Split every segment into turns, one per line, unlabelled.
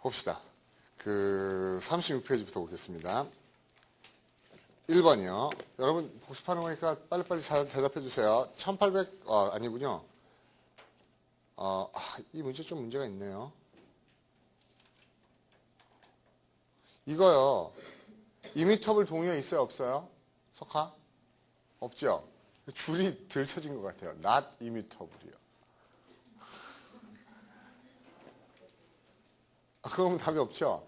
봅시다. 36페이지부터 보겠습니다. 1번이요. 여러분 복습하는 거니까 빨리빨리 대답해 주세요. 1800, 아니군요. 이 문제 좀 문제가 있네요. 이거요. 이미터블 동의어 있어요? 없어요? 석하? 없죠? 줄이 들쳐진 것 같아요. not immutable이요. 그러면 답이 없죠?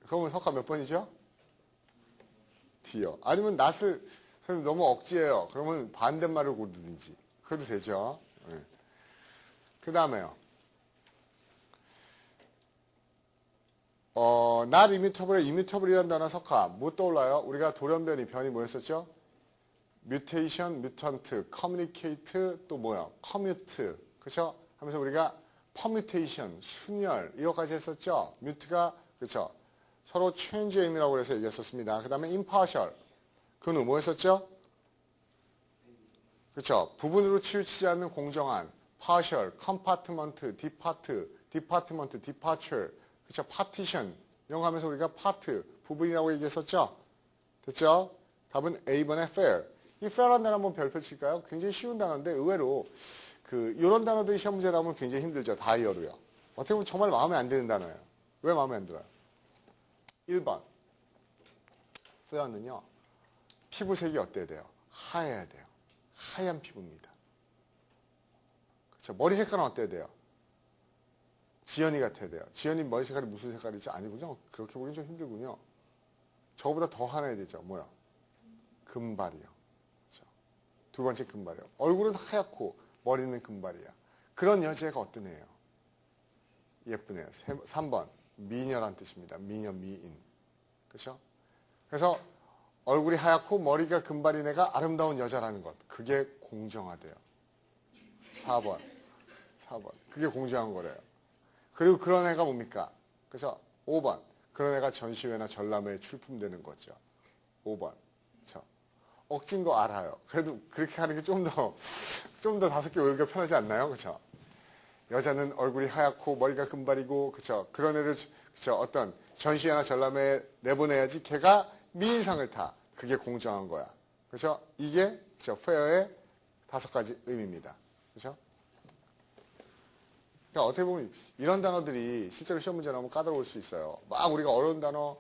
그러면 석하 몇 번이죠? D요. 아니면 not을 선생님 너무 억지예요. 그러면 반대말을 고르든지. 그래도 되죠? 네. 그 다음에요. not immutable에 immutable이라는 단어 석하. 뭐 떠올라요? 우리가 돌연변이, 변이 뭐였었죠? mutation, mutant, communicate, 또 뭐야? commute. 그쵸? 하면서 우리가 permutation, 순열, 이거까지 했었죠? mute가, 그쵸? 서로 change의 의미라고 해서 얘기했었습니다. 그 다음에 impartial. 그는 뭐 했었죠? 그쵸? 부분으로 치우치지 않는 공정한, partial, compartment, department, departure, 그쵸? partition. 이런 거 하면서 우리가 part, 부분이라고 얘기했었죠? 됐죠? 답은 A번의 fair. 이 fair한 단어 한번 별표 칠까요? 굉장히 쉬운 단어인데 의외로 이런 단어들이 시험 문제 나오면 굉장히 힘들죠. 다이어로요. 어떻게 보면 정말 마음에 안 드는 단어예요. 왜 마음에 안 들어요? 1번. fair는요. 피부색이 어때야 돼요? 하얘야 돼요. 하얀 피부입니다. 그렇죠? 머리 색깔은 어때야 돼요? 지연이 같아야 돼요. 지연이 머리 색깔이 무슨 색깔이죠? 아니군요. 그렇게 보기엔 좀 힘들군요. 저보다 더 하얘야 되죠. 뭐야? 금발이요. 그렇죠? 두 번째 금발이요. 얼굴은 하얗고 머리는 금발이야. 그런 여자가 어떤 애예요? 예쁘네요. 3번. 미녀란 뜻입니다. 미녀, 미인. 그렇죠? 그래서 얼굴이 하얗고 머리가 금발인 애가 아름다운 여자라는 것. 그게 공정하대요. 4번. 그게 공정한 거래요. 그리고 그런 애가 뭡니까? 그래서 5번. 그런 애가 전시회나 전람회에 출품되는 거죠. 5번. 그렇죠? 억진 거 알아요. 그래도 그렇게 하는 게 좀 더 5개 오히려 편하지 않나요? 그렇죠? 여자는 얼굴이 하얗고 머리가 금발이고, 그렇죠? 그런 애를, 그렇죠? 어떤 전시회나 전람회에 내보내야지 걔가 미인상을 타. 그게 공정한 거야. 그렇죠? 이게 그렇죠? 페어의 5가지 의미입니다. 그렇죠? 그러니까 어떻게 보면 이런 단어들이 실제로 시험 문제 나오면 까다로울 수 있어요. 막 우리가 어려운 단어,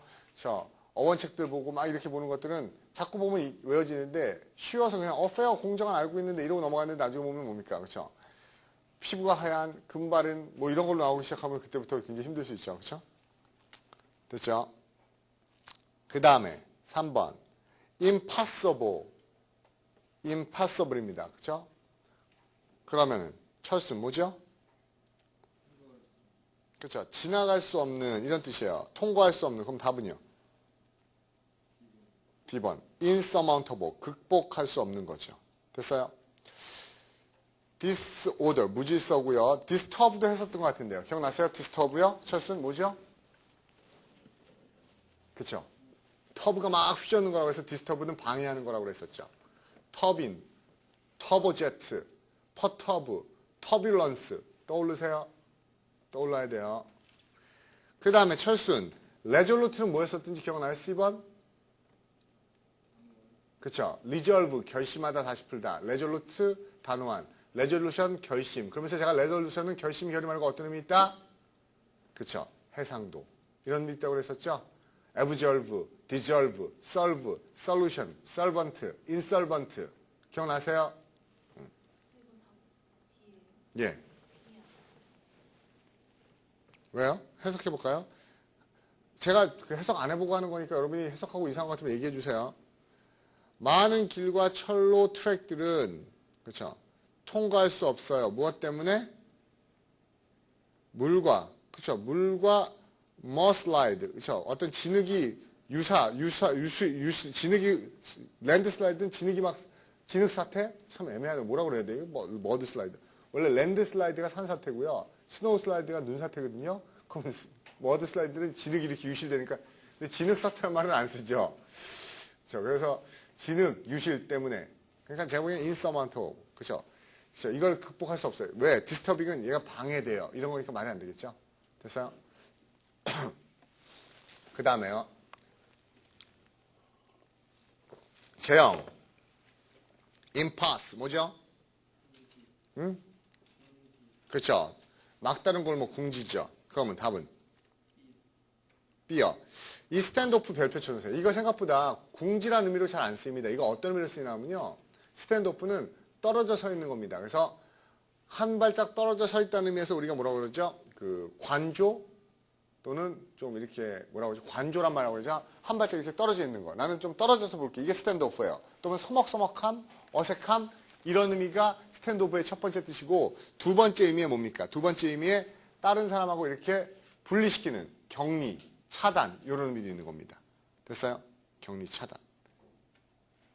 어원책들 보고 막 이렇게 보는 것들은 자꾸 보면 외워지는데 쉬워서 그냥 페어 공정한 알고 있는데 이러고 넘어갔는데 나중에 보면 뭡니까? 그렇죠? 피부가 하얀, 금발은 뭐 이런 걸로 나오기 시작하면 그때부터 굉장히 힘들 수 있죠. 그렇죠? 됐죠? 그 다음에 3번. impossible입니다. 그렇죠? 그러면은 철수 뭐죠? 그렇죠? 지나갈 수 없는 이런 뜻이에요. 통과할 수 없는. 그럼 답은요? D번. insurmountable. 극복할 수 없는 거죠. 됐어요? disorder. 무질서고요. disturb도 했었던 것 같은데요. 기억나세요? disturb요? 철수는 뭐죠? 그렇죠? 터브가 막 휘젓는 거라고 해서 디스터브는 방해하는 거라고 그랬었죠. 터빈, 터보제트, 퍼터브, 터뷸런스 떠오르세요? 떠올라야 돼요. 그 다음에 철순, 레졸루트는 뭐였었든지 기억나요? C번? 그쵸? 리졸브, 결심하다, 다시 풀다. 레졸루트, 단호한. 레졸루션, 결심. 그러면서 제가 레졸루션은 결심, 결의 말고 어떤 의미 있다? 그쵸? 해상도. 이런 의미 있다고 그랬었죠? absolve, dissolve, solve, solution, solvent, insolvent. 기억나세요? 예. 왜요? 해석해볼까요? 제가 해석 안 해보고 하는 거니까 여러분이 해석하고 이상한 것 같으면 얘기해 주세요. 많은 길과 철로 트랙들은 그렇죠? 통과할 수 없어요. 무엇 때문에? 물과 그렇죠? 물과 머슬라이드 그렇죠? 어떤 진흙이 진흙이 랜드슬라이드는 진흙이 막 진흙 사태 참 애매하네. 뭐라고 그래야 돼요? 머드 슬라이드. 원래 랜드슬라이드가 산 사태고요. 스노우 슬라이드가 눈 사태거든요. 그럼 머드 슬라이드는 진흙이 이렇게 유실되니까 근데 진흙 사태란 말은 안 쓰죠. 그래서 진흙 유실 때문에 그러니까 제가 보기엔 인서먼토 그렇죠? 이걸 극복할 수 없어요. 왜? 디스터빙은 얘가 방해돼요. 이런 거니까 말이 안 되겠죠. 됐어요? 그 다음에요. 제형. impasse. 뭐죠? 응? 그쵸. 막다른 골목 궁지죠. 그러면 답은? B요. 이 스탠드오프 별표 쳐주세요. 이거 생각보다 궁지라는 의미로 잘 안 쓰입니다. 이거 어떤 의미로 쓰이냐면요. 스탠드오프는 떨어져 서 있는 겁니다. 그래서 한 발짝 떨어져 서 있다는 의미에서 우리가 뭐라고 그러죠? 그 관조 또는 좀 이렇게 뭐라고 그러죠? 관조란 말이라고 그러죠? 한 발짝 이렇게 떨어져 있는 거. 나는 좀 떨어져서 볼게. 이게 스탠드오프예요. 또는 서먹서먹함, 어색함 이런 의미가 스탠드오프의 첫 번째 뜻이고 두 번째 의미에 뭡니까? 두 번째 의미에 다른 사람하고 이렇게 분리시키는 격리, 차단 이런 의미도 있는 겁니다. 됐어요? 격리, 차단.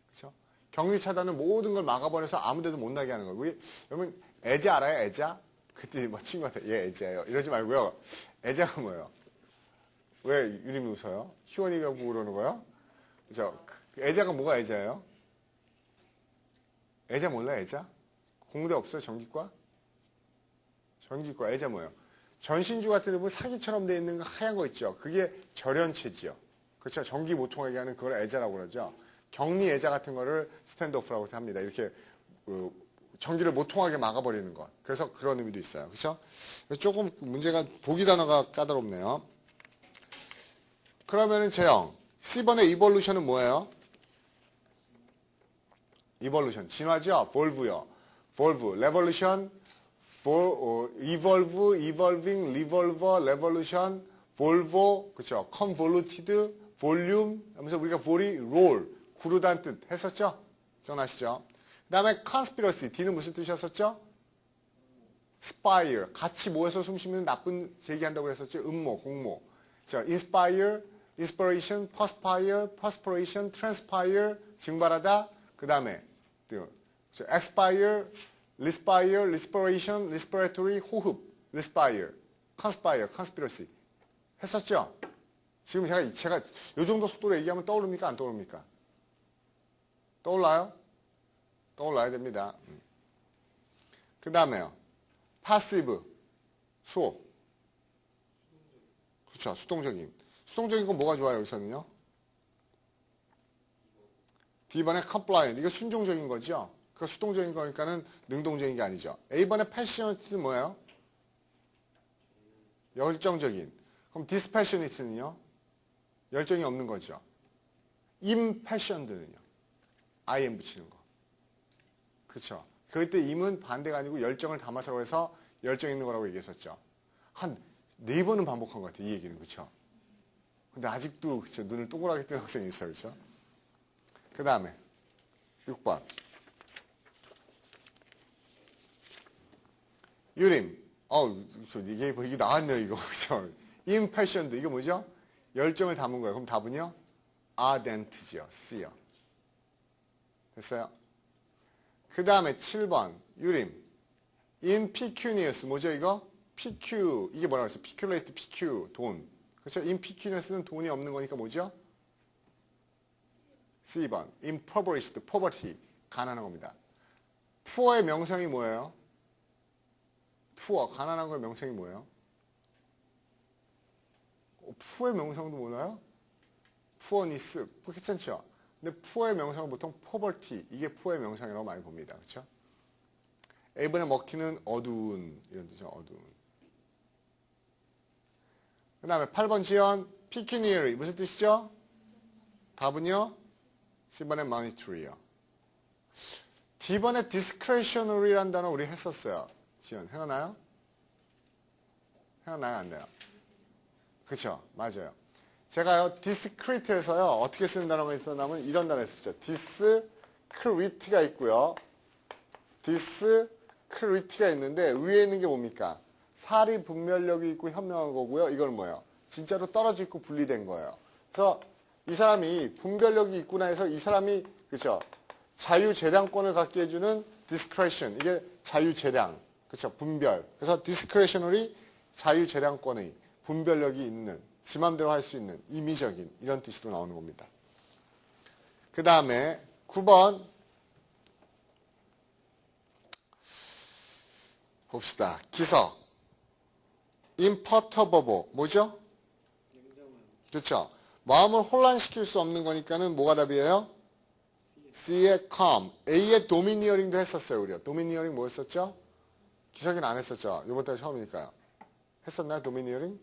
그렇죠? 격리 차단은 모든 걸 막아버려서 아무데도 못 나게 하는 거고요. 여러분 애자 알아요? 애자? 그때 뭐 친구한테 얘 애자예요. 이러지 말고요. 애자가 뭐예요? 왜 유림이 웃어요? 희원이가 보고 그러는 거예요? 그죠? 애자가 뭐가 애자예요? 애자 몰라 애자? 공대 없어요? 전기과? 전기과 애자 뭐예요? 전신주 같은 데 보면 사기처럼 돼 있는 거 하얀 거 있죠? 그게 절연체지요. 그렇죠? 전기 못 통하게 하는 그걸 애자라고 그러죠. 격리 애자 같은 거를 스탠드오프라고 합니다. 이렇게 전기를 못 통하게 막아버리는 것. 그래서 그런 의미도 있어요. 그렇죠? 조금 문제가 보기 단어가 까다롭네요. 그러면은 제형. C번의 evolution은 뭐예요? evolution. 진화죠? volve요. volve. revolution. evolve, evolving, revolver, revolution, volvo, 그쵸? convoluted, volume, 하면서 우리가 vol이 roll, 구르다는 뜻 했었죠? 기억나시죠? 그 다음에 conspiracy, D는 무슨 뜻이었었죠? spire, 같이 모여서 숨쉬면 나쁜 제기한다고 했었죠? 음모, 공모. 자, inspire, inspiration, perspire, perspiration, transpire, 증발하다. 그 다음에 expire, respire, respiration, respiratory, 호흡, respire, conspire, conspiracy 했었죠? 지금 제가 이 정도 속도로 얘기하면 떠오릅니까? 안 떠오릅니까? 떠올라요? 떠올라야 됩니다. 그 다음에요. passive, 수호. 그렇죠. 수동적인. 수동적인 건 뭐가 좋아요, 여기서는요? D번에 compliant. 이거 순종적인 거죠? 그 수동적인 거니까는 능동적인 게 아니죠. A번에 passionate는 뭐예요? 열정적인. 그럼 dispassionate는요? 열정이 없는 거죠. impassioned는요? im 붙이는 거. 그렇죠. 그때 im은 반대가 아니고 열정을 담아서 해서 열정 있는 거라고 얘기했었죠. 한 4번은 반복한 것 같아요. 이 얘기는. 그렇죠. 근데 아직도 그쵸? 눈을 동그랗게 뜨는 학생이 있어요. 그렇죠? 그 다음에 6번. 유림. 이게 나왔네요, 이거. 그죠? impassioned. 이게 뭐죠? 열정을 담은 거예요. 그럼 답은요? ardent죠. C요. 됐어요? 그 다음에 7번. 유림. impecunious. 뭐죠, 이거? PQ. 이게 뭐라고 했어요? peculate, PQ. 돈. 그렇죠? impecunious는 돈이 없는 거니까 뭐죠? C번. impoverished. poverty. 가난한 겁니다. poor의 명성이 뭐예요? 푸어, 가난한 거의 명칭이 뭐예요? 푸어의 명성도 몰라요? 푸어니스, 괜찮죠? 근데 푸어의 명성은 보통 포버티, 이게 푸어의 명성이라고 많이 봅니다. 그렇죠? A번에 먹히는 어두운, 이런 뜻이죠. 어두운. 그 다음에 8번 지연, pecuniary, 무슨 뜻이죠? 답은요? C번에 monetary요. D번에 discretionary라는 단어 우리 했었어요. 지연, 생각나요? 생각나요? 안 나요? 그쵸? 맞아요. 제가요, discrete에서요, 어떻게 쓰는 단어가 있었냐면 이런 단어 있었죠. discrete가 있고요. discrete가 있는데 위에 있는 게 뭡니까? 사리 분별력이 있고 현명한 거고요. 이건 뭐예요? 진짜로 떨어져 있고 분리된 거예요. 그래서 이 사람이 분별력이 있구나 해서 이 사람이 그쵸? 자유재량권을 갖게 해주는 discretion. 이게 자유재량. 그쵸? 분별. 그래서 discretionary 자유재량권의 분별력이 있는, 지 맘대로 할 수 있는, 임의적인 이런 뜻으로 나오는 겁니다. 그 다음에 9번 봅시다. 기서 imperturbable 뭐죠? 그렇죠? 마음을 혼란시킬 수 없는 거니까는 뭐가 답이에요? C의 calm. A의 domineering도 했었어요, 우리가. domineering 뭐였었죠? 기억은 안 했었죠? 이번 달 처음이니까요. 했었나요, domineering?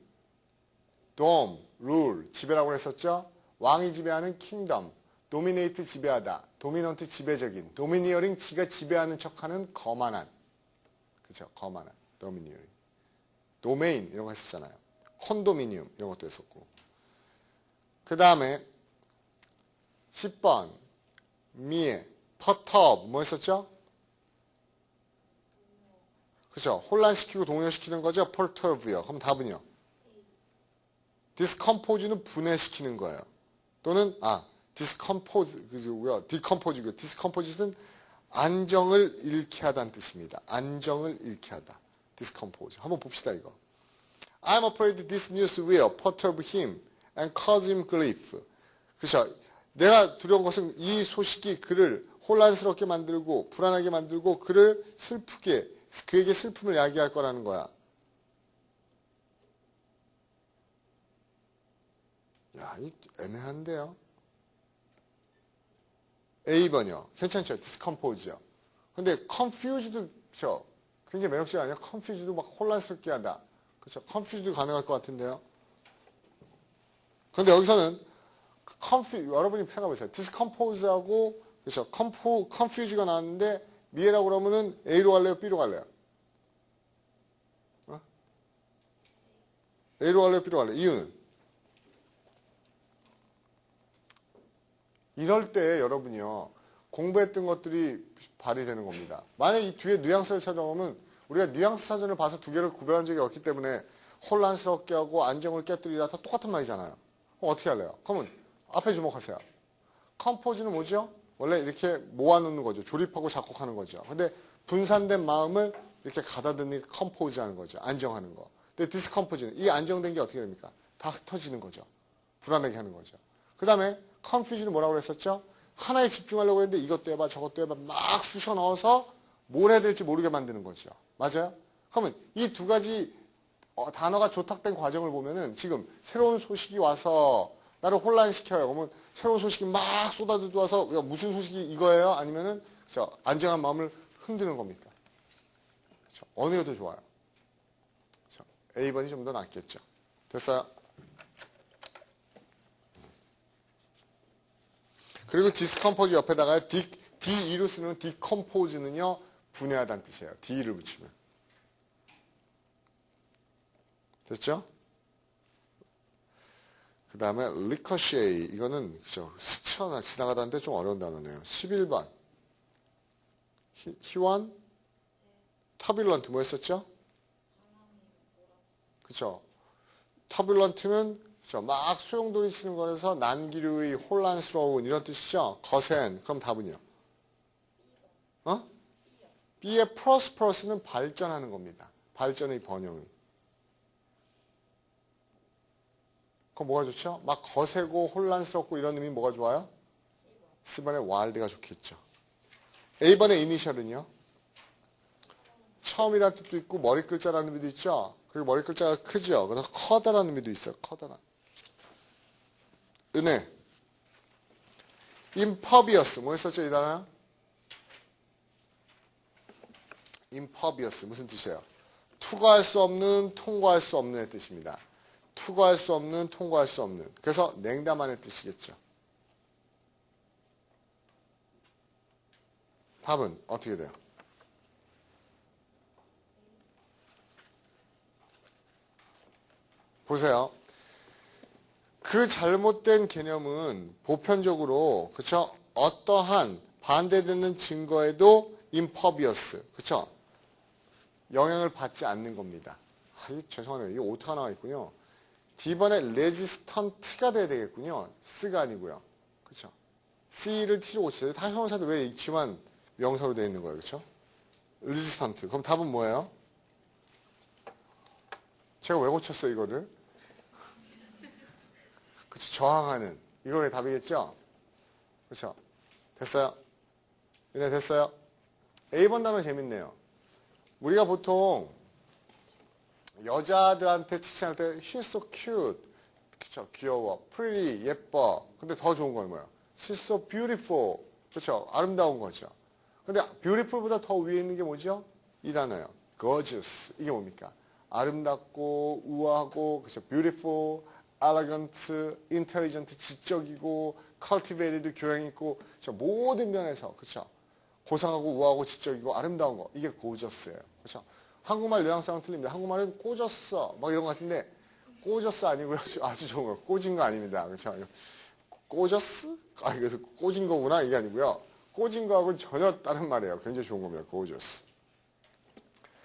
dom, rule, 지배라고 했었죠? 왕이 지배하는 kingdom. dominate, 지배하다. dominant, 지배적인. domineering, 지가 지배하는 척하는 거만한. 그렇죠? 거만한. domineering. domain, 이런 거 했었잖아요. condominium, 이런 것도 했었고. 그 다음에 10번. 미에, perturb, 뭐 했었죠? 그죠? 혼란시키고 동요시키는 거죠? perturb요. 그럼 답은요? discompose는 분해시키는 거예요. 또는, decompose고요. discompose는 안정을 잃게 하다는 뜻입니다. 안정을 잃게 하다. discompose. 한번 봅시다, 이거. I'm afraid this news will perturb him and cause him grief. 그죠? 내가 두려운 것은 이 소식이 그를 혼란스럽게 만들고 불안하게 만들고 그를 슬프게 그에게 슬픔을 야기할 거라는 거야. 야, 이 애매한데요. A번이요. 괜찮죠? discompose요. 근데 confused도 그렇죠? 굉장히 매력적이 아니에요? confused도 막 혼란스럽게 하다. 그렇죠? confused도 가능할 것 같은데요. 근데 여기서는 여러분이 생각해보세요. discompose하고 그렇죠? confuse가 나왔는데 미에라고 그러면은 A로 갈래요? B로 갈래요? 어? A로 갈래요? B로 갈래요? 이유는? 이럴 때 여러분이요. 공부했던 것들이 발휘되는 겁니다. 만약 이 뒤에 뉘앙스를 찾아오면 우리가 뉘앙스 사전을 봐서 두 개를 구별한 적이 없기 때문에 혼란스럽게 하고 안정을 깨뜨리다 다 똑같은 말이잖아요. 그럼 어떻게 할래요? 그러면 앞에 주목하세요. 컴포즈는 뭐죠? 원래 이렇게 모아놓는 거죠. 조립하고 작곡하는 거죠. 근데 분산된 마음을 이렇게 가다듬는 게 컴포즈 하는 거죠. 안정하는 거. 근데 디스컴포즈는 이 안정된 게 어떻게 됩니까? 다 흩어지는 거죠. 불안하게 하는 거죠. 그 다음에 컨퓨즈는 뭐라고 그랬었죠? 하나에 집중하려고 했는데 이것도 해봐 저것도 해봐 막 쑤셔 넣어서 뭘 해야 될지 모르게 만드는 거죠. 맞아요? 그러면 이 두 가지 단어가 조탁된 과정을 보면은 지금 새로운 소식이 와서 나를 혼란시켜요. 그러면 새로운 소식이 막 쏟아져와서 무슨 소식이 이거예요? 아니면은 그렇죠? 안정한 마음을 흔드는 겁니까? 그렇죠? 어느 게 더 좋아요? 그렇죠? A번이 좀 더 낫겠죠. 됐어요? 그리고 디스컴포즈 옆에다가 D2로 쓰는 디컴포즈는요 분해하다는 뜻이에요. D를 붙이면. 됐죠? 그 다음에 ricochet 이거는 그죠 스쳐 지나가다는데 좀 어려운 단어네요. 11번 희원 터뷸런트 뭐 했었죠? 그죠? 터뷸런트는 그죠? 막 소용돌이 치는 거라서 난기류의 혼란스러운 이런 뜻이죠? 거센. 그럼 답은요? B의 prosperous는 발전하는 겁니다. 발전의 번영이. 그럼 뭐가 좋죠? 막 거세고 혼란스럽고 이런 의미 뭐가 좋아요? C번의 wild가 좋겠죠. A번의 이니셜은요? 처음이라는 뜻도 있고 머리 글자라는 의미도 있죠. 그리고 머리 글자가 크죠. 그래서 커다라는 의미도 있어요. 커다란. 은혜. impervious 뭐 했었죠 이 단어? impervious 무슨 뜻이에요? 투과할 수 없는 통과할 수 없는 뜻입니다. 투과할 수 없는 통과할 수 없는. 그래서 냉담하는 뜻이겠죠. 답은 어떻게 돼요? 보세요. 그 잘못된 개념은 보편적으로 그쵸? 어떠한 반대되는 증거에도 impervious 그쵸? 영향을 받지 않는 겁니다. 죄송하네요. 이거 오타가 나와 있군요. D번에 resistant가 돼야 되겠군요. S가 아니고요. 그쵸? C를 T로 고치세요. 다 형용사도 왜 H만 명사로 되어 있는 거예요. 그쵸? resistant. 그럼 답은 뭐예요? 제가 왜 고쳤어요, 이거를? 그쵸? 저항하는. 이거의 답이겠죠? 그쵸? 됐어요? 네, 됐어요? A번 단어 재밌네요. 우리가 보통 여자들한테 칭찬할 때 she's so cute. 그쵸? 귀여워. pretty, 예뻐. 근데 더 좋은 건 뭐예요? She's so beautiful. 그쵸? 아름다운 거죠. 근데 beautiful보다 더 위에 있는 게 뭐죠? 이 단어예요. gorgeous. 이게 뭡니까? 아름답고, 우아하고, 그쵸? beautiful, elegant, intelligent, 지적이고, cultivated, 교양 있고, 그쵸? 모든 면에서, 그쵸? 고상하고, 우아하고, 지적이고, 아름다운 거. 이게 gorgeous예요. 그쵸? 한국말 뉘앙스랑 틀립니다. 한국말은 꽂았어. 막 이런 것 같은데, 꽂았어 아니고요. 아주 좋은 거. 꽂은 거 아닙니다. 그렇죠? 꽂았어? 아, 그래서 꽂은 거구나. 이게 아니고요. 꽂은 거하고는 전혀 다른 말이에요. 굉장히 좋은 겁니다. 꽂았어.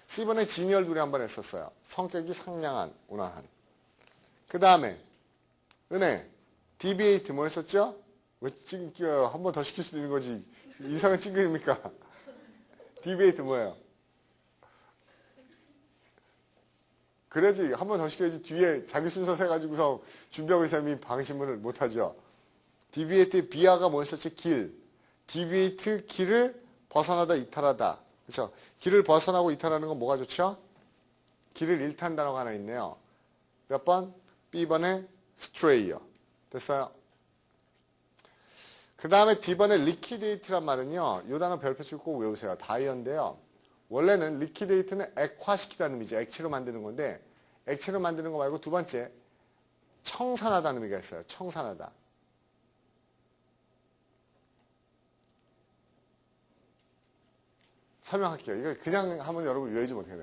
C번에 지니얼 둘이 한번 했었어요. 성격이 상냥한, 온화한. 그 다음에 은혜, 디베이트 뭐 했었죠? 왜 찡겨? 한 번 더 시킬 수도 있는 거지. 이상한 찡겨입니까? 디베이트 뭐예요? 그래야지 한 번 더 시켜야지 뒤에 자기 순서 세가지고서 준비하고 있는 사람이 방심을 못하죠. 디비에이트 비하가 뭐였었지? 길. 디비에이트 길을 벗어나다 이탈하다. 그렇죠? 길을 벗어나고 이탈하는 건 뭐가 좋죠? 길을 잃다는 단어가 하나 있네요. 몇 번? B번에 stray요. 됐어요? 그 다음에 D번에 liquidate란 말은요. 이 단어 별표치고 꼭 외우세요. 다이어인데요. 원래는 liquidate는 액화시키다는 의미죠. 액체로 만드는 건데 액체로 만드는 거 말고 두 번째 청산하다는 의미가 있어요. 청산하다. 설명할게요. 이거 그냥 하면 여러분 외우지 못해요.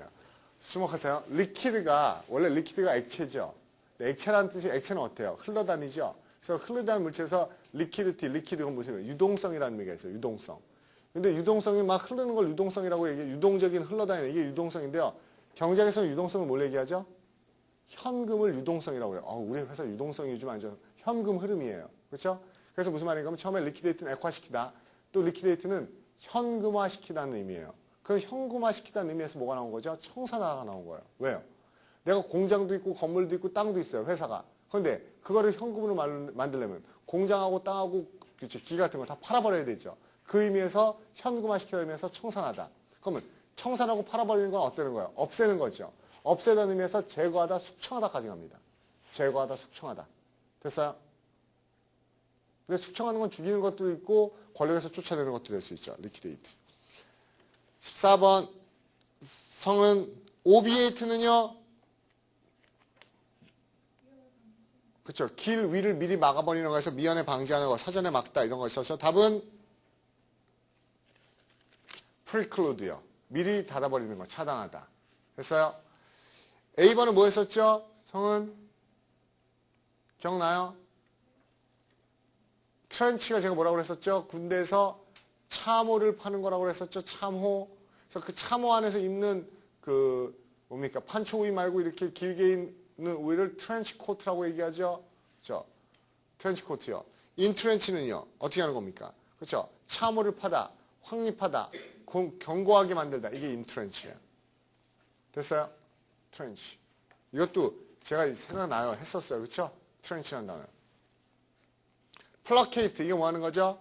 주목하세요. 리퀴드가 원래 리퀴드가 액체죠. 액체라는 뜻이 액체는 어때요? 흘러다니죠. 그래서 흘러다니는 물체에서 리퀴드가 무슨 유동성이라는 의미가 있어요. 유동성. 근데 유동성이 막 흐르는 걸 유동성이라고 얘기해요. 유동적인 흘러다니는 이게 유동성인데요. 경제학에서는 유동성을 뭘 얘기하죠? 현금을 유동성이라고 그래요. 우리 회사 유동성이 요즘 아니죠. 현금 흐름이에요. 그렇죠? 그래서 무슨 말인가 하면 처음에 리퀴데이트는 액화시키다. 또 리퀴데이트는 현금화시키다는 의미예요. 그 현금화시키다는 의미에서 뭐가 나온 거죠? 청산화가 나온 거예요. 왜요? 내가 공장도 있고 건물도 있고 땅도 있어요. 회사가. 그런데 그거를 현금으로 만들려면 공장하고 땅하고 그렇죠. 기 같은 거 다 팔아버려야 되죠. 그 의미에서 현금화시키다는 의미에서 청산하다. 그러면 청산하고 팔아버리는 건 어때는 거예요? 없애는 거죠. 없애다는 의미에서 제거하다, 숙청하다까지 갑니다. 제거하다, 숙청하다. 됐어요? 근데 숙청하는 건 죽이는 것도 있고 권력에서 쫓아내는 것도 될 수 있죠. 리퀴데이트. 14번 성은 오비에이트는요. 그렇죠. 길 위를 미리 막아버리는 거에서 미연에 방지하는 거, 사전에 막다 이런 거 있어서 답은 preclude요. 미리 닫아버리는 거, 차단하다. 됐어요? A번은 뭐 했었죠? 성은 기억나요? 트렌치가 제가 뭐라고 그랬었죠? 군대에서 참호를 파는 거라고 그랬었죠? 참호. 그래서 그 참호 안에서 입는 그 뭡니까? 판초 우위 말고 이렇게 길게 있는 우위를 트렌치 코트라고 얘기하죠? 그렇죠? 트렌치 코트요. 인트렌치는요. 어떻게 하는 겁니까? 그렇죠? 참호를 파다, 확립하다, 견고하게 만들다. 이게 인트렌치예요. 됐어요? 트렌치. 이것도 제가 생각나요. 했었어요. 그렇죠? 트렌치라는 단어. 플러케이트 이게 뭐 하는 거죠?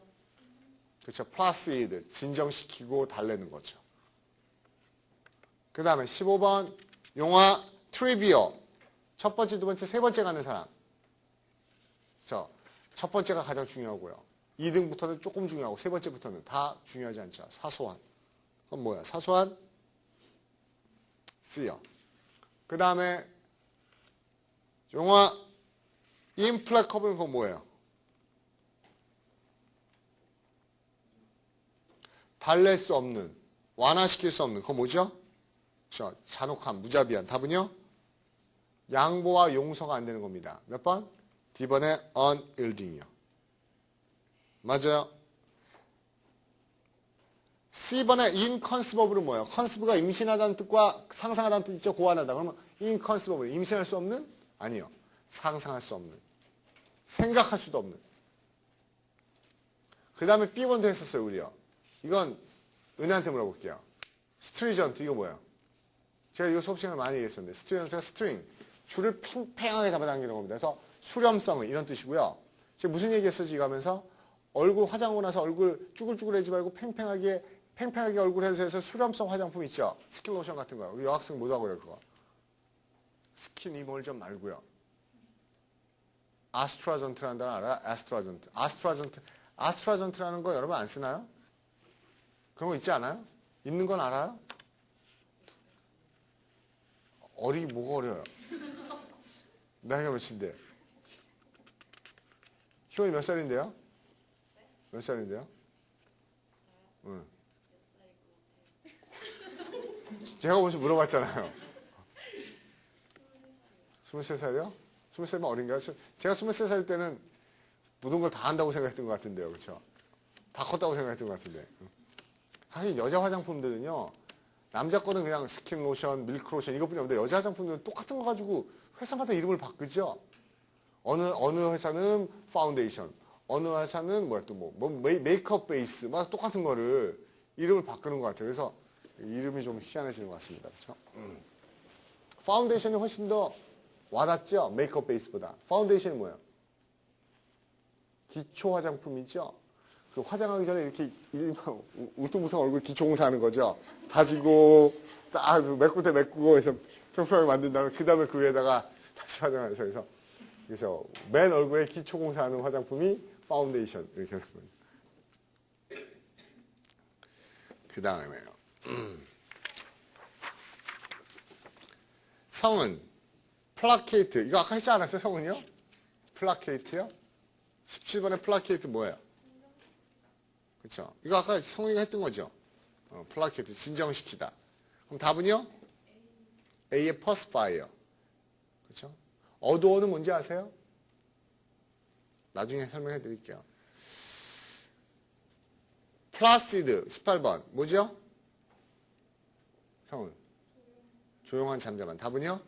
그렇죠. 플라시드 진정시키고 달래는 거죠. 그 다음에 15번 용화 트리비어 첫 번째, 두 번째, 세 번째 가는 사람. 그렇죠. 첫 번째가 가장 중요하고요. 2등부터는 조금 중요하고 세 번째부터는 다 중요하지 않죠. 사소한. 그건 뭐야? 사소한 C요. 그 다음에 용화 임플래커블은 그건 뭐예요? 달랠 수 없는, 완화시킬 수 없는, 그거 뭐죠? 그렇죠. 잔혹한, 무자비한. 답은요? 양보와 용서가 안 되는 겁니다. 몇 번? D번에 unyielding이요. 맞아요. C번에 inconceivable은 뭐예요? conceiv가 임신하다는 뜻과 상상하다는 뜻 있죠? 고안하다. 그러면 inconceivable, 임신할 수 없는? 아니요. 상상할 수 없는. 생각할 수도 없는. 그 다음에 B번도 했었어요, 우리요. 이건 은혜한테 물어볼게요. 스트리전트 이거 뭐예요? 제가 이거 수업 시간에 많이 얘기했었는데 스트리전트가 스트링 줄을 팽팽하게 잡아당기는 겁니다. 그래서 수렴성은 이런 뜻이고요. 제가 무슨 얘기했었지 이거 하면서 얼굴 화장하고 나서 얼굴 쭈글쭈글해지 말고 팽팽하게 얼굴 해서 수렴성 화장품 있죠? 스킨로션 같은 거요. 여학생 못 하고 그래요 그거. 스킨 이몰 좀 말고요. 아스트라전트라는 단어 알아요? 아스트라전트라는 거 여러분 안 쓰나요? 그런 거 있지 않아요? 있는 건 알아요? 뭐가 어려요? 나이가 몇인데? 희원이 몇 살인데요? 몇 살인데요? 응. 제가 먼저 물어봤잖아요. 23살이요? 23살이면 어린가요? 제가 23살 때는 모든 걸 다 한다고 생각했던 것 같은데요. 그렇죠? 다 컸다고 생각했던 것 같은데. 사실 여자 화장품들은요. 남자 거는 그냥 스킨 로션, 밀크 로션 이것뿐이 없는데 여자 화장품들은 똑같은 거 가지고 회사마다 이름을 바꾸죠. 어느 회사는 파운데이션, 어느 회사는 메이크업 베이스, 막 똑같은 거를 이름을 바꾸는 것 같아요. 그래서 이름이 좀 희한해지는 것 같습니다. 그렇죠? 파운데이션이 훨씬 더 와닿죠? 메이크업 베이스보다. 파운데이션이 뭐예요? 기초 화장품이죠? 그 화장하기 전에 이렇게 울퉁불퉁 얼굴 기초공사하는 거죠? 다지고, 딱 메꾸대 메꾸고 해서 평평하게 만든 다음에 그 다음에 그 위에다가 다시 화장하셔서 그래서 맨 얼굴에 기초공사하는 화장품이 파운데이션 이렇게 하는 거죠. 그 다음에요. 성은 플라케이트. 이거 아까 했지 않았어요? 성은요? 플라케이트요? 17번에 플라케이트 뭐예요? 그렇죠? 이거 아까 성은이가 했던 거죠? 플라케이트 진정시키다. 그럼 답은요? A의 퍼스파이어. 그렇죠? 어두워는 뭔지 아세요? 나중에 설명해 드릴게요. 플라시드 18번 뭐죠? 성은 조용한 잠잠한. 답은요?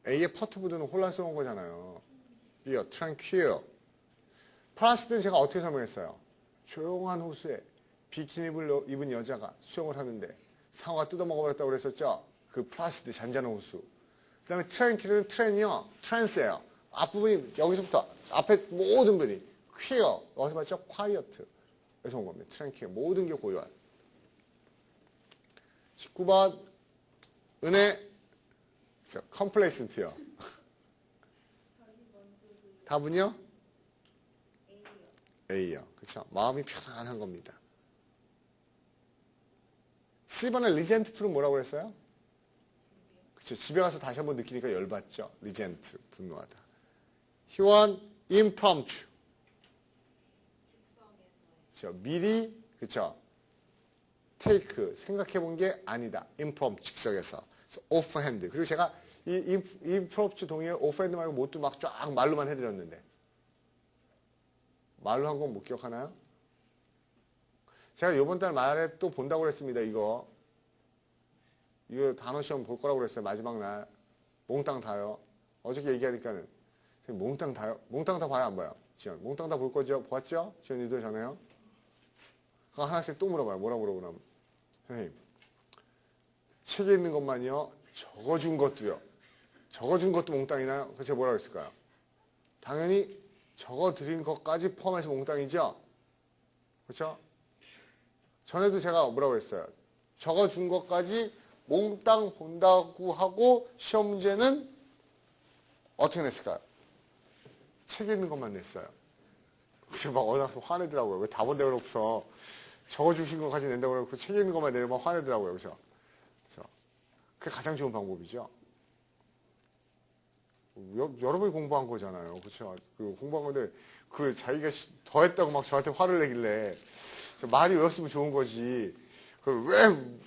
A의 퍼트보드는 혼란스러운 거잖아요. B요. tranquil. 플라시드는 제가 어떻게 설명했어요? 조용한 호수에 비키니를 입은 여자가 수영을 하는데 상어가 뜯어먹어버렸다고 그랬었죠? 그 플라시드 잔잔한 호수. 그 다음에 트랜킬은 트랜이요. 트랜스예요. 앞부분이 여기서부터 앞에 모든 분이 퀴어. 어디서 봤죠? quiet. 에서 온 겁니다. 트랜킬. 모든 게 고요한. 19번 은혜 컴플레이센트요. 답은요? A요. 그렇죠? 마음이 편안한 겁니다. C번에 리젠트풀은 뭐라고 그랬어요? 그렇죠. 집에 가서 다시 한번 느끼니까 열받죠. 리젠트, 분노하다. 희원, impromptu. 그렇죠. 미리, 그렇죠. take, 생각해 본 게 아니다. impromptu, 즉석에서. offhand. 그리고 제가 이 impromptu 동의어 offhand 말고 뭣도 막 쫙 말로만 해드렸는데. 말로 한 건 못 기억하나요? 제가 이번 달 말에 또 본다고 그랬습니다. 이거 단어 시험 볼 거라고 그랬어요. 마지막 날. 몽땅 다요. 어저께 얘기하니까는 몽땅 다요. 몽땅 다 봐요, 안 봐요? 지연. 몽땅 다 볼 거죠? 보았죠? 지연이도 전에요. 하나씩 또 물어봐요. 뭐라고 물어보냐면 선생님, 책에 있는 것만이요. 적어준 것도요. 적어준 것도 몽땅이나요? 그래서 제가 뭐라고 했을까요? 당연히 적어드린 것까지 포함해서 몽땅이죠? 그렇죠? 전에도 제가 뭐라고 했어요? 적어준 것까지 몽땅 본다고 하고 시험 문제는 어떻게 냈을까요? 책에 있는 것만 냈어요. 그래서 막 어느 날 화내더라고요. 왜 답은 내놓고서 적어주신 것까지 낸다고 그러고 책에 있는 것만 내면 화내더라고요. 그래서 그게 가장 좋은 방법이죠. 여러분이 공부한 거잖아요. 그렇죠? 그 공부한 건데 그 자기가 더 했다고 막 저한테 화를 내길래 많이 외웠으면 좋은 거지. 그왜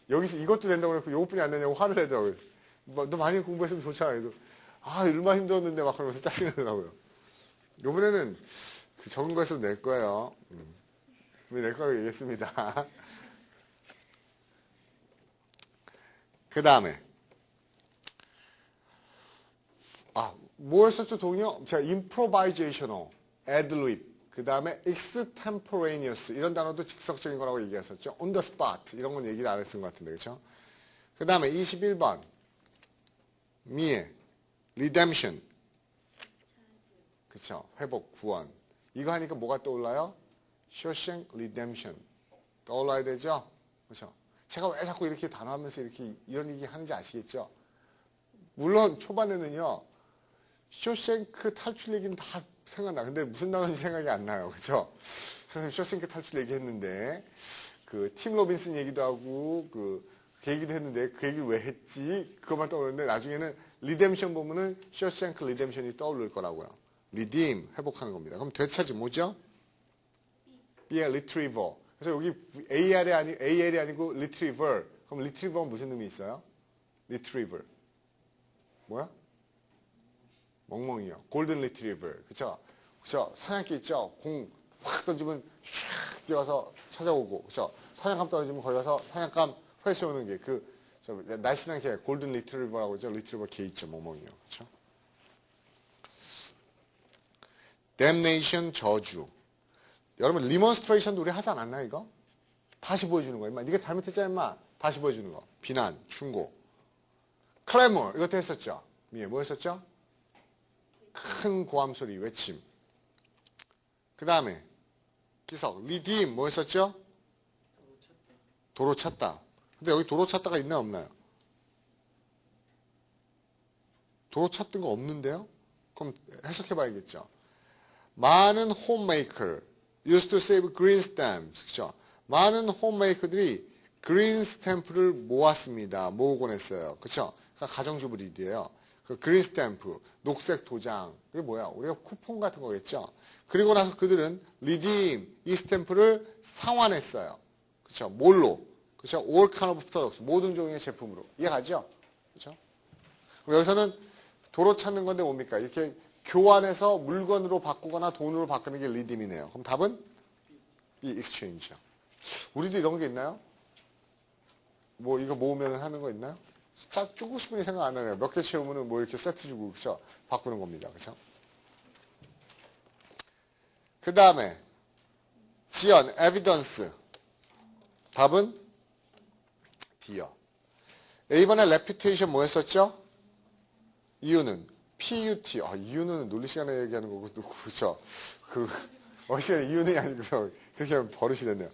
여기서 이것도 낸다고 그러고 이것뿐이 안 되냐고 화를 내더라고요. 너 많이 공부했으면 좋잖아. 그래서 얼마나 힘들었는데 막 그러면서 짜증나더라고요. 이번에는 그 적은 거에서 낼 거예요. 낼 거라고 얘기했습니다. 그 다음에 뭐였었죠 동요? 제가 improvisational, ad-lib, 그 다음에 extemporaneous 이런 단어도 즉석적인 거라고 얘기했었죠. on the spot 이런 건 얘기를 안 했던 것 같은데 그렇죠? 그 다음에 21번 미에 redemption 그렇죠? 회복, 구원 이거 하니까 뭐가 떠올라요? Shawshank Redemption 떠올라야 되죠? 그렇죠? 제가 왜 자꾸 이렇게 단어하면서 이렇게 이런 얘기 하는지 아시겠죠? 물론 초반에는요. 쇼생크 탈출 얘기는 다 생각나. 근데 무슨 단어인지 생각이 안 나요. 그죠? 선생님 쇼생크 탈출 얘기했는데 그 팀 로빈슨 얘기도 하고 그 얘기도 했는데 그 얘기를 왜 했지? 그것만 떠오르는데 나중에는 리뎀션 보면은 쇼생크 리뎀션이 떠오를 거라고요. 리딤 회복하는 겁니다. 그럼 되찾이 뭐죠? B의 retriever. 그래서 여기 AL이 아니고 retriever. 그럼 retriever는 무슨 의미 있어요? retriever. 뭐야? 멍멍이요. 골든 리트리버. 그쵸? 그쵸? 사냥개 있죠? 공 확 던지면 슉 뛰어서 찾아오고. 그쵸? 사냥감 던지면 거기 가서 사냥감 회수오는 게 날씬한 개, 골든 리트리버라고 그러죠? 리트리버 개 있죠? 멍멍이요. 그쵸? damnation 저주. 여러분, 리몬스트레이션도 우리 하지 않았나, 이거? 다시 보여주는 거야, 임마. 네가 잘못했잖아, 임마. 다시 보여주는 거. 비난, 충고. 클레모, 이것도 했었죠? 뭐 했었죠? 큰 고함 소리, 외침. 그 다음에 기석, 리딤 뭐 했었죠? 도로 찾다. 근데 여기 도로 찾다가 있나요, 없나요? 도로 찾던 거 없는데요? 그럼 해석해 봐야겠죠. 많은 홈메이커 used to save green stamps. 그렇죠? 많은 홈메이커들이 그린 스탬프를 모았습니다. 모으곤 했어요. 그렇죠? 그러니까 가정주부들이에요. 그 그린 스탬프, 녹색 도장, 그게 뭐야? 우리가 쿠폰 같은 거겠죠? 그리고 나서 그들은 리딤, 이 스탬프를 상환했어요. 그쵸? 뭘로? 그쵸? all kind of products, 모든 종류의 제품으로. 이해가죠? 그쵸? 그럼 여기서는 도로 찾는 건데 뭡니까? 이렇게 교환해서 물건으로 바꾸거나 돈으로 바꾸는 게 리딤이네요. 그럼 답은? B, exchange요. 우리도 이런 게 있나요? 뭐 이거 모으면 하는 거 있나요? 딱 주고 싶은 게 생각 안 나네요. 몇 개 채우면은 뭐 이렇게 세트 주고, 그쵸? 바꾸는 겁니다. 그쵸? 그 다음에, 지연, evidence. 답은? D요. A번에 reputation 뭐 했었죠? 이유는? PUT. 이유는 논리 시간에 얘기하는 거고, 그쵸? 시간에 이유는 아니고요. 그렇게 하면 버릇이 됐네요.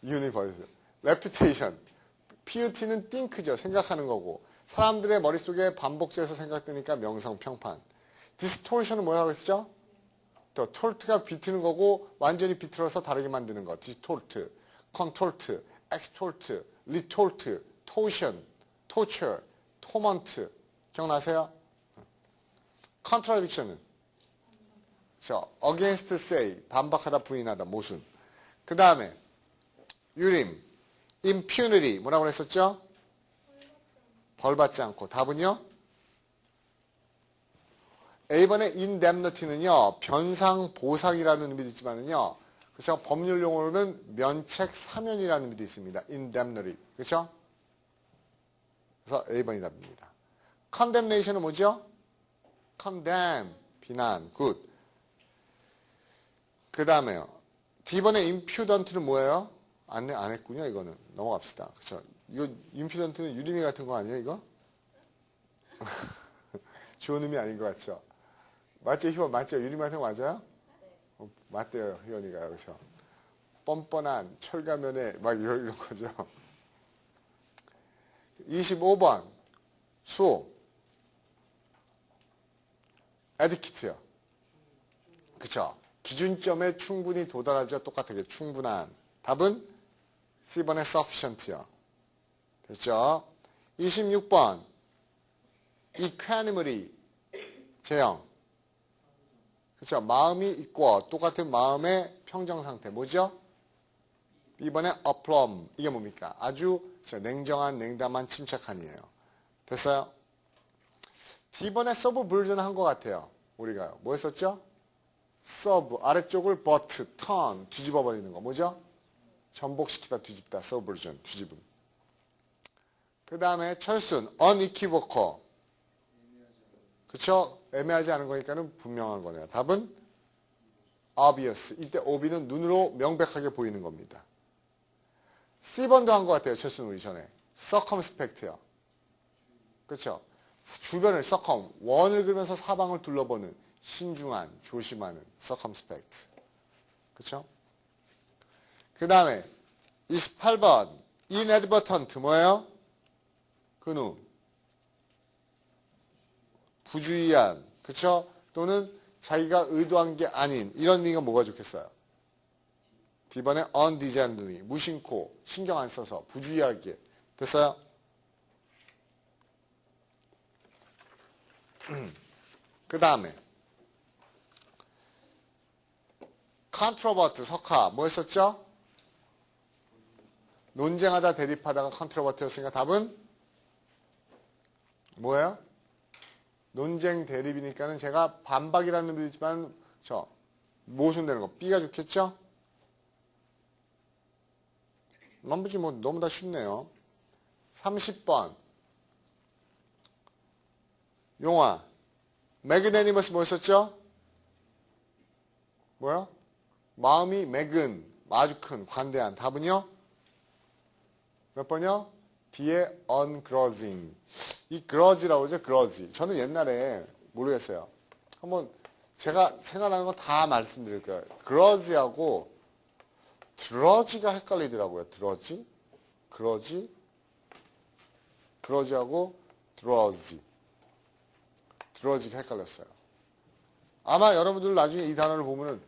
이유는 버릇이요. reputation. PUT는 think죠. 생각하는 거고. 사람들의 머릿속에 반복돼서 생각되니까 명성, 평판. distortion은 뭐라고 했었죠? 또 톨트가 비트는 거고 완전히 비틀어서 다르게 만드는 거. distort, contort, extort, retort, torsion, torture, torment. 기억나세요? contradiction은 against say, 반박하다, 부인하다, 모순. 그 다음에 유림, impunity 뭐라고 했었죠? 벌받지 않고. 답은요? A번에 indemnity는요, 변상 보상이라는 의미도 있지만은요, 그렇죠? 법률 용어로는 면책 사면이라는 의미도 있습니다. indemnity. 그렇죠? 그래서 A번이 답입니다. condemnation은 뭐죠? condemn, 비난, good. 그 다음에요. D번에 impudent는 뭐예요? 안 했군요, 이거는. 넘어갑시다. 그렇죠? 이거 impudent는 유리미 같은 거 아니에요, 이거? 좋은 의미 아닌 것 같죠? 맞죠, 희원? 맞죠? 유리미 같은 거 맞아요? 맞대요, 희원이가. 그렇죠? 뻔뻔한 철가면에 막 이런 거죠. 25번 수 에디키트요. 그쵸? 기준점에 충분히 도달하죠. 똑같아요. 충분한. 답은 C번에 sufficient요. 됐죠? 26번 equanimity 제형. 그쵸? 마음이 있고 똑같은 마음의 평정 상태. 뭐죠? B번에 aplomb. 이게 뭡니까? 아주 냉정한, 냉담한, 침착한이에요. 됐어요? D번에 subversion 한 것 같아요. 우리가 뭐 했었죠? sub, 아래쪽을 but, turn, 뒤집어 버리는 거. 뭐죠? 전복시키다, 뒤집다, subversion, 뒤집음. 그 다음에 철순, unequivocal. 그쵸? 애매하지 않은 거니까는 분명한 거네요. 답은 obvious. 이때 ob는 눈으로 명백하게 보이는 겁니다. C번도 한 것 같아요. 철순 우리 전에. circumspect요. 그쵸? 주변을 circum, 원을 그리면서 사방을 둘러보는 신중한, 조심하는 circumspect. 그쵸? 그 다음에 28번 inadvertent 뭐예요? 근우. 부주의한, 그쵸? 또는 자기가 의도한 게 아닌 이런 의미가 뭐가 좋겠어요? D번에 undesignedly, 무심코, 신경 안 써서, 부주의하게. 됐어요? 그 다음에 컨트로버트, 석하, 뭐 했었죠? 논쟁하다 대립하다가 컨트로버트였으니까 답은 뭐예요? 논쟁 대립이니까는 제가 반박이라는 의미지만 저 모순되는 거 B가 좋겠죠? 남부지 뭐 너무 다 쉽네요. 30번 용화 매그네니머스 뭐였었죠? 뭐야? 마음이 매근 아주 큰 관대한. 답은요? 몇 번이요? D의 ungrudging. 이 grudge라고 그러죠? grudge. 저는 옛날에 모르겠어요. 한번 제가 생각나는 건 다 말씀드릴 거예요. grudge하고 drudge가 헷갈리더라고요. drudge? grudge? grudge하고 drudge. drudge가 헷갈렸어요. 아마 여러분들 나중에 이 단어를 보면은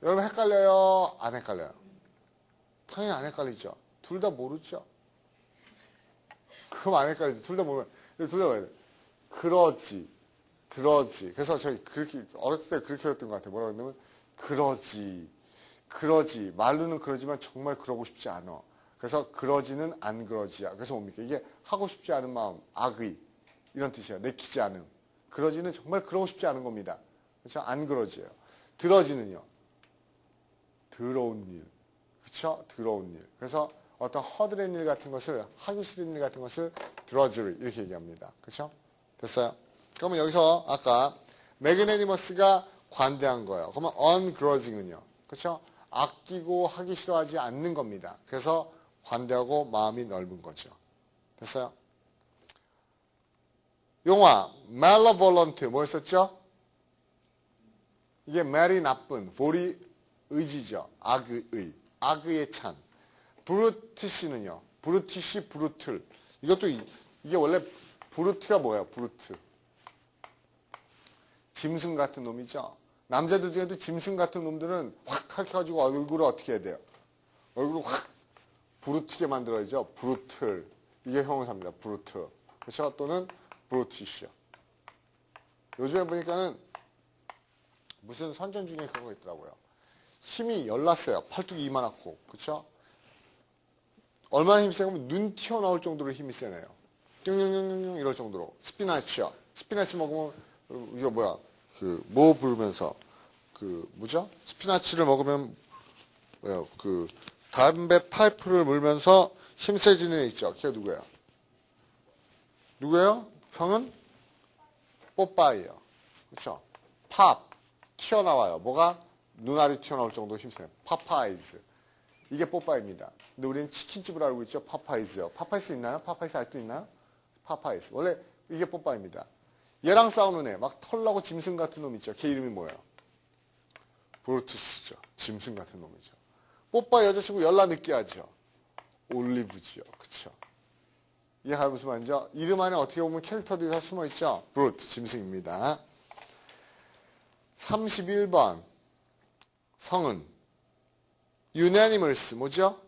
여러분 헷갈려요? 안 헷갈려요? 당연히 안 헷갈리죠. 둘 다 모르죠. 그럼 안 헷갈리죠. 둘 다 모르면 둘 다 뭐야 돼? 그러지, 들어지. 그래서 저희 그렇게 어렸을 때 그렇게 했던 것 같아요. 뭐라고 했냐면 그러지. 말로는 그러지만 정말 그러고 싶지 않아. 그래서 그러지는 안 그러지야. 그래서 뭡니까? 이게 하고 싶지 않은 마음, 악의 이런 뜻이에요. 내키지 않음. 그러지는 정말 그러고 싶지 않은 겁니다. 그렇죠? 안 그러지예요. 들어지는요. 더러운 일. 그렇죠? 더러운 일. 그래서 어떤 허드렛 일 같은 것을 하기 싫은 일 같은 것을 drudgery 이렇게 얘기합니다. 그렇죠? 됐어요? 그러면 여기서 아까 매그네니머스가 관대한 거예요. 그러면 ungrudging은요. 그렇죠? 아끼고 하기 싫어하지 않는 겁니다. 그래서 관대하고 마음이 넓은 거죠. 됐어요? 용화 malevolent 뭐였었죠? 이게 말이 나쁜, 볼이 의지죠. 악의에 찬. 브루티시는요. 브루티시, 브루틀. 이것도 이게 원래 브루트가 뭐예요? 브루트. 짐승 같은 놈이죠. 남자들 중에도 짐승 같은 놈들은 확 핥아가지고 얼굴을 어떻게 해야 돼요? 얼굴을 확 브루트게 만들어야죠. 브루틀. 이게 형용사입니다. 브루트. 그렇죠? 또는 브루티시요. 요즘에 보니까는 무슨 선전 중에 그런 거 있더라고요. 힘이 열났어요. 팔뚝이 이만하고. 그렇죠? 얼마나 힘이 세면 눈 튀어나올 정도로 힘이 세네요. 띵띵띵띵 이럴 정도로. 스피나치요. 스피나치 먹으면 이거 뭐야? 뭐 부르면서 뭐죠? 스피나치를 먹으면 뭐야? 담배 파이프를 물면서 힘 세지는 애 있죠. 걔가 누구예요? 누구예요? 형은 뽀빠이예요. 그렇죠? 팝 튀어나와요. 뭐가? 눈알이 튀어나올 정도로 힘세요. 파파이즈. 이게 뽀빠이입니다. 근데 우리는 치킨집을 알고 있죠. 파파이즈요. 파파이스 있나요? 파파이스 아직도 있나요? 파파이스. 원래 이게 뽀빠이입니다. 얘랑 싸우는 애, 막 털나고 짐승 같은 놈 있죠. 걔 이름이 뭐예요? 브루투스죠. 짐승 같은 놈이죠. 뽀빠이 여자친구 연락 늦게 하죠. 올리브지요. 그쵸? 이해가 무슨 말인지요? 이름 안에 어떻게 보면 캐릭터들이 다 숨어있죠. 브루트, 짐승입니다. 31번 성은 unanimous 뭐죠?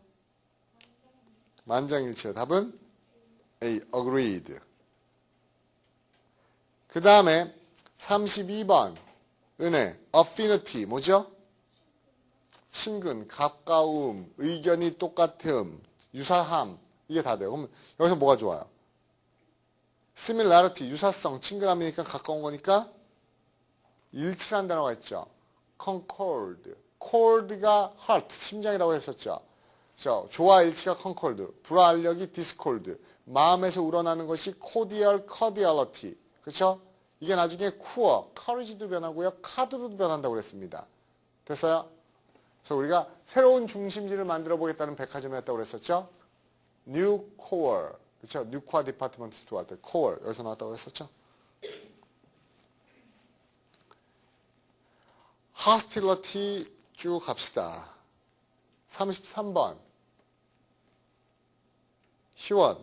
만장일치. 답은 A. agreed. 그 다음에 32번 은혜 affinity 뭐죠? 친근, 가까움, 의견이 똑같음, 유사함 이게 다 돼요. 그럼 여기서 뭐가 좋아요? similarity 유사성, 친근함이니까 가까운 거니까 일치한 단어가 있죠. concord, cord가 heart, 심장이라고 했었죠. 조화 일치가 concord, 불활력이 discord, 마음에서 우러나는 것이 cordial, cordiality. 그렇죠? 이게 나중에 cool, courage도 변하고요. 카드로도 변한다고 그랬습니다. 됐어요? 그래서 우리가 새로운 중심지를 만들어 보겠다는 백화점이었다고 그랬었죠? New Core, 그렇죠? 뉴화 디파트먼트 스토어 할 때 Core 여기서 나왔다고 그랬었죠? Hostility 쭉 갑시다. 33번 희원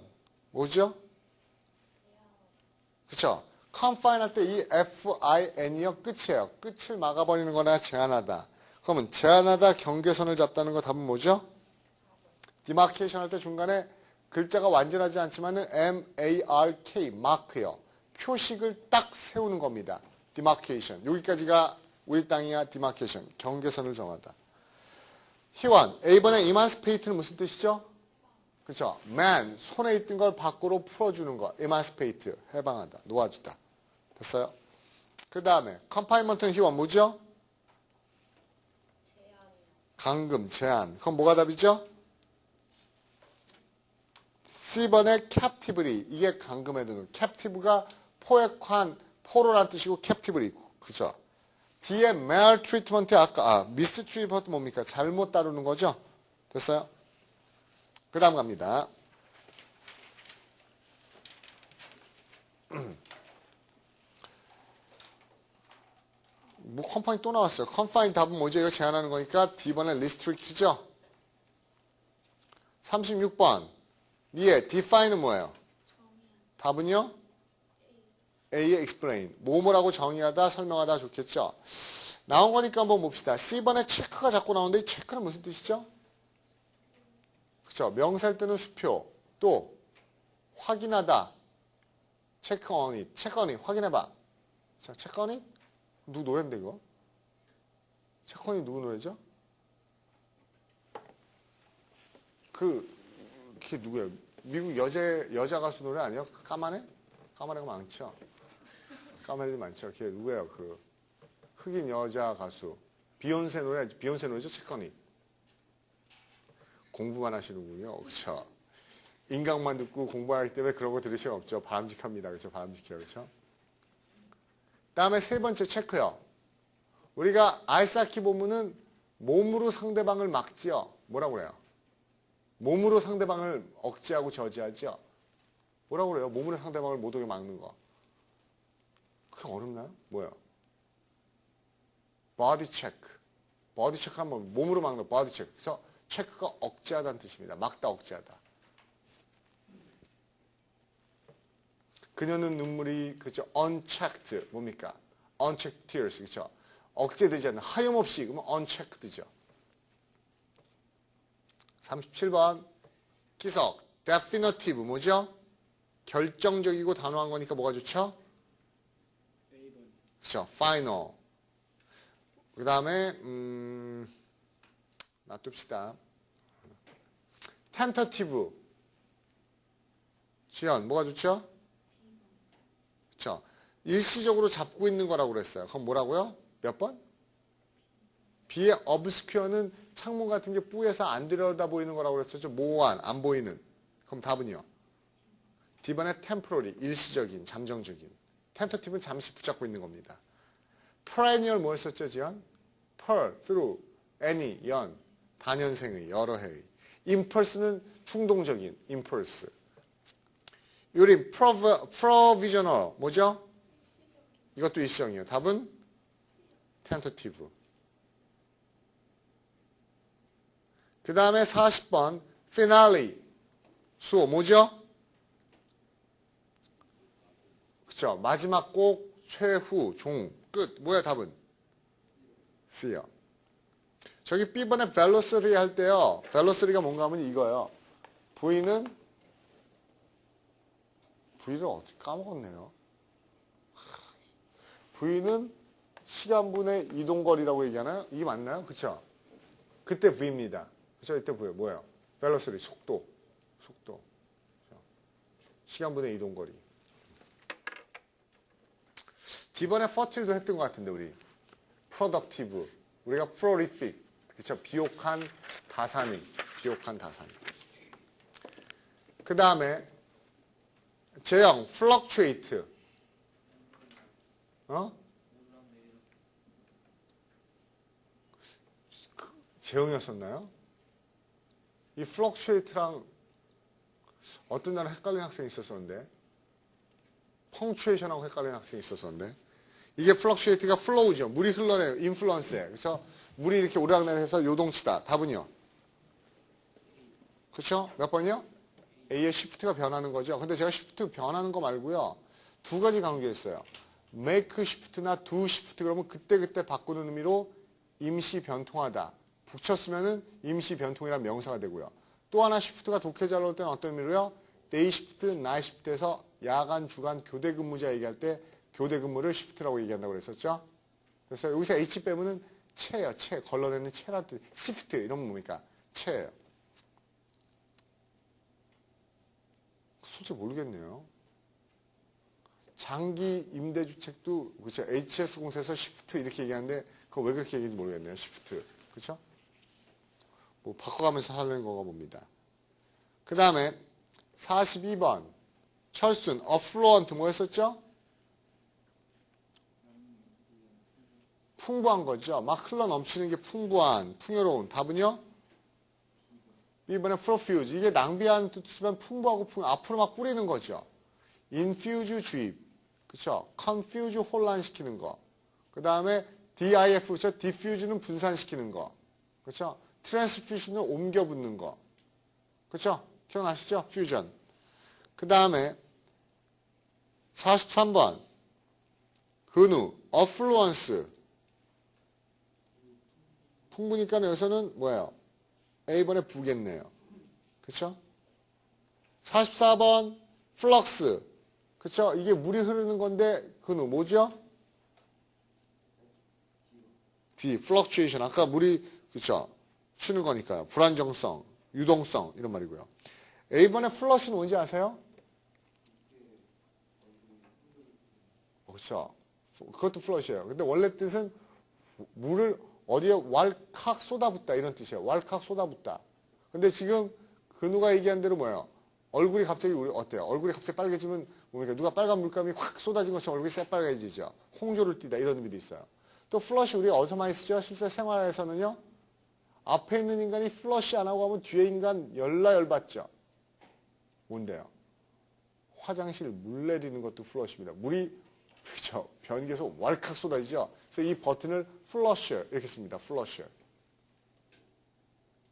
뭐죠? 그쵸? confine 할 때 이 fine이요 끝이에요. 끝을 막아버리는 거나 제한하다. 그러면 제한하다 경계선을 잡다는 거 답은 뭐죠? demarcation 할 때 중간에 글자가 완전하지 않지만은 mark 마크요. 표식을 딱 세우는 겁니다. demarcation. 여기까지가 우리 땅이야 demarcation. 경계선을 정하다. 희원. A번에 emancipate는 무슨 뜻이죠? 그렇죠. man. 손에 있던 걸 밖으로 풀어주는 거. emancipate. 해방하다. 놓아주다. 됐어요? 그 다음에 confinement는 희원 뭐죠? 감금, 제한. 그럼 뭐가 답이죠? C번에 captively. 이게 감금에 드는. captive가 포획한, 포로란 뜻이고 captively. 그죠? D에 maltreatment에 아까 mistreatment 뭡니까? 잘못 다루는 거죠? 됐어요? 그 다음 갑니다. 뭐 confine 또 나왔어요. confine 답은 뭐죠? 이거 제한하는 거니까 D번에 restrict죠? 36번. 예, define은 뭐예요? 답은요? A에 explain. 뭐뭐라고 정의하다, 설명하다 좋겠죠? 나온 거니까 한번 봅시다. C번에 체크가 자꾸 나오는데 이 체크는 무슨 뜻이죠? 그렇죠. 명사일 때는 수표. 또 확인하다. 체크 on it. 체크 on it. 확인해봐. 자, 체크 on it? 누구 노래인데 이거? 체크 on it 누구 노래죠? 그게 누구예요? 미국 여자 가수 노래 아니에요? 까만해? 까만해가 많죠. 까만애들 많죠. 걔 누구예요? 그 흑인 여자 가수. 비욘세 노래죠? 체크 on it. 공부만 하시는군요. 그렇죠. 인강만 듣고 공부하기 때문에 그런 거 들을 시간 없죠. 바람직합니다. 그렇죠. 바람직해요. 그렇죠. 다음에 세 번째 체크요. 우리가 아이스하키 보면은 몸으로 상대방을 막지요. 뭐라고 그래요? 몸으로 상대방을 억제하고 저지하죠. 뭐라고 그래요? 몸으로 상대방을 못 오게 막는 거. 그게 어렵나요? 뭐예요? body check. body check 하면 몸으로 막는 body check. 그래서 체크가 억제하다는 뜻입니다. 막다, 억제하다. 그녀는 눈물이 그죠? unchecked 뭡니까? unchecked tears 그죠? 억제되지 않는 하염없이 그러면 unchecked죠. 37번 기석 definitive 뭐죠? 결정적이고 단호한 거니까 뭐가 좋죠? 그죠? final. 그 다음에 놔둡시다. tentative. 지연 뭐가 좋죠? 그렇죠. 일시적으로 잡고 있는 거라고 그랬어요. 그럼 뭐라고요? 몇 번? B의 obscure는 창문 같은 게 뿌에서 안 들여다 보이는 거라고 그랬었죠. 모호한, 안 보이는. 그럼 답은요? D번에 temporary, 일시적인, 잠정적인. tentative는 잠시 붙잡고 있는 겁니다. perennial 뭐였었죠, 지연? per, through, any, 연, 단연생의, 여러 해의. impulse는 충동적인, impulse. 요리 provisional 뭐죠? 이것도 일시적이에요. 답은 tentative. 그 다음에 40번 finale 수호 뭐죠? 그쵸? 마지막 곡 최후 종 끝 뭐야 답은? C요. 저기 B번에 velocity 할 때요. velocity가 뭔가 하면 이거예요. V는 V를 어떻게 까먹었네요. V는 시간분의 이동거리라고 얘기하나요? 이게 맞나요? 그쵸? 그때 V입니다. 그쵸? 이때 뭐예요? velocity, 속도. 시간분의 이동거리. D번에 fertile도 했던 것 같은데, 우리. productive. 우리가 prolific. 그쵸? 비옥한 다산이. 그 다음에, 제형, fluctuate. 제형이었었나요? 이 fluctuate랑 어떤 날은 헷갈리는 학생이 있었었는데, punctuation하고 헷갈리는 학생이 있었었는데, 이게 fluctuate가 flow죠. 물이 흘러내요. influence에. 그래서 물이 이렇게 오르락내리해서 요동치다. 답은요? 그렇죠? 몇 번이요? A의 shift가 변하는 거죠. 근데 제가 shift 변하는 거 말고요. 두 가지 강조했어요. make shift나 do shift 그러면 그때그때 바꾸는 의미로 임시 변통하다. 붙였으면은 임시 변통이란 명사가 되고요. 또 하나 shift가 독해자 나올 때는 어떤 의미로요? day shift, night shift에서 야간, 주간, 교대 근무자 얘기할 때 교대 근무를 shift라고 얘기한다고 그랬었죠. 그래서 여기서 H 빼면은 채예요. 채. 걸러내는 채란 뜻. shift 이러면 뭡니까? 채예요. 솔직히 모르겠네요. 장기 임대주택도 그렇죠. HS공사에서 시프트 이렇게 얘기하는데 그거 왜 그렇게 얘기하는지 모르겠네요. 시프트. 그렇죠? 뭐 바꿔가면서 하는 거가 봅니다. 그 다음에 42번 철순 affluent 뭐였었죠? 풍부한 거죠. 막 흘러 넘치는 게 풍부한, 풍요로운. 답은요? B번에 profuse. 이게 낭비하는 뜻이지만 풍부하고 앞으로 막 뿌리는 거죠. infuse 주입. 그쵸? confuse 혼란시키는 거. 그 다음에 diff. 그쵸? diffuse는 분산시키는 거. 그쵸? transfusion은 옮겨 붙는 거. 그쵸? 기억나시죠? fusion. 그 다음에 43번. 근우. affluence. 풍부니까 여기서는 뭐예요? A번에 부겠네요. 그쵸? 44번 플럭스. 그쵸? 이게 물이 흐르는 건데 근우 뭐죠? D. fluctuation. 아까 물이 그쵸? 치는 거니까요. 불안정성, 유동성 이런 말이고요. A번에 플러시는 뭔지 아세요? 그쵸? 그것도 플러시예요. 근데 원래 뜻은 물을 어디에 왈칵 쏟아붓다 이런 뜻이에요. 왈칵 쏟아붓다. 근데 지금 근우가 얘기한 대로 뭐예요? 얼굴이 갑자기 우리 어때요? 얼굴이 갑자기 빨개지면 뭡니까? 누가 빨간 물감이 확 쏟아진 것처럼 얼굴이 새빨개지죠. 홍조를 띠다 이런 의미도 있어요. 또 플러시 우리 어디서 많이 쓰죠? 실제 생활에서는요. 앞에 있는 인간이 플러시 안 하고 하면 뒤에 인간 열받죠. 뭔데요? 화장실 물 내리는 것도 플러시입니다. 물이 그죠? 변기에서 왈칵 쏟아지죠. 그래서 이 버튼을 플러셔 이렇게 씁니다. 플러셔.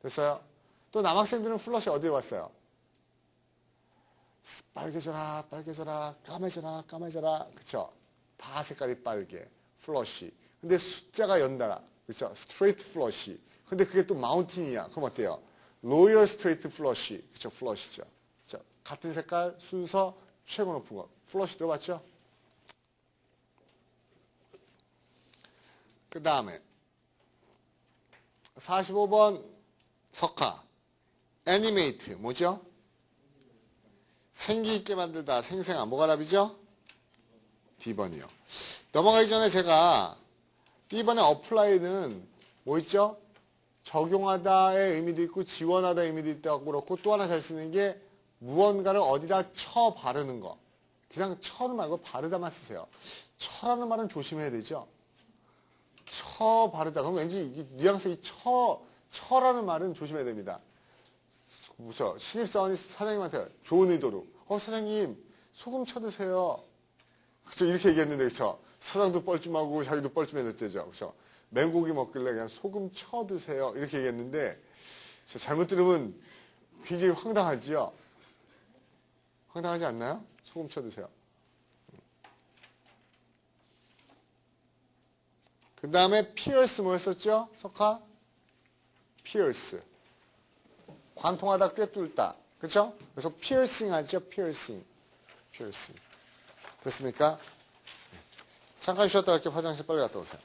됐어요? 또 남학생들은 플러시 어디에 왔어요? 빨개져라, 빨개져라, 까매져라, 까매져라. 그쵸? 다 색깔이 빨개. 플러시. 근데 숫자가 연달아. 그쵸? 스트레이트 플러시. 근데 그게 또 마운틴이야. 그럼 어때요? 로열 스트레이트 플러시. 그쵸? 플러시죠. 그쵸? 같은 색깔, 순서, 최고 높은 거. 플러시 들어봤죠? 그 다음에 45번 석화. 애니메이트. 뭐죠? 생기 있게 만들다. 생생한. 뭐가 답이죠? D번이요. 넘어가기 전에 제가 B번의 apply는 뭐 있죠? 적용하다의 의미도 있고 지원하다의 의미도 있다고 그렇고 또 하나 잘 쓰는 게 무언가를 어디다 쳐 바르는 거. 그냥 쳐는 말고 바르다만 쓰세요. 쳐라는 말은 조심해야 되죠. 쳐 바르다. 그럼 왠지 이 뉘앙스 이 쳐라는 말은 조심해야 됩니다. 그렇죠. 신입사원이 사장님한테 좋은 의도로 사장님 소금 쳐 드세요. 그렇죠. 이렇게 얘기했는데 그렇죠. 사장도 뻘쭘하고 자기도 뻘쭘해졌죠. 그렇죠. 맹고기 먹길래 그냥 소금 쳐 드세요. 이렇게 얘기했는데 잘못 들으면 굉장히 황당하지요. 황당하지 않나요? 소금 쳐 드세요. 그 다음에 피어스 뭐였었죠? 석화? 피어스. 관통하다 꿰뚫다. 그쵸? 그래서 피어싱 하죠? 피어싱. 피어싱. 됐습니까? 잠깐 쉬었다 이렇게 화장실 빨리 갔다 오세요.